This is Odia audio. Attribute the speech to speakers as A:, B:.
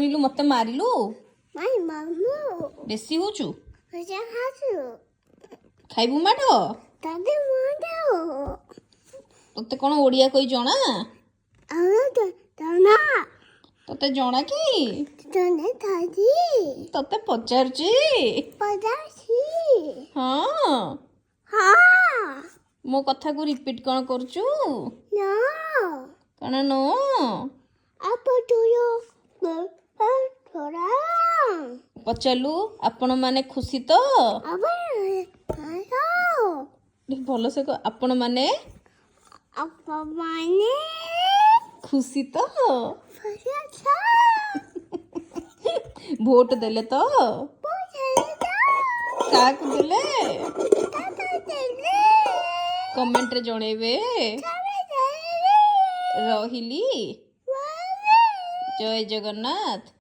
A: ମିଲୁ ମତେ ମାରିଲୁ
B: My mamu.
A: ବେଶୀ ହଉଛୁ
B: Macam hasu.
A: ଖାଇବୁ ମାଡ଼
B: Tadi mana?
A: ତତେ କ'ଣ ଓଡ଼ିଆ କହି ଜଣା
B: Awak tana.
A: ତତେ ଜଣା କି
B: Tana tadi.
A: ତତେ ପଚାରୁଛି
B: Pada si.
A: ହଁ
B: Ha.
A: ମୋ କଥାକୁ ରିପିଟ୍ କ'ଣ କରୁଛୁ
B: No.
A: କ'ଣ ନୋ
B: Apa dulu? Orang.
A: ପଚାରିଲୁ ଆପଣମାନେ ଖୁସି ତ
B: Apa? Hello.
A: ଟିକେ ଭଲସେ କହ ଆପଣମାନେ
B: Apa mana?
A: ଖୁସି ତ
B: Pada
A: ଭୋଟ ଦେଲେ ତ
B: Boleh
A: କାହାକୁ ଦେଲେ
B: Tata tadi.
A: କମେଣ୍ଟରେ ଜଣେଇବେ
B: Tata tadi.
A: ରହିଲି
B: Mami.
A: ଜୟ ଜଗନ୍ନାଥ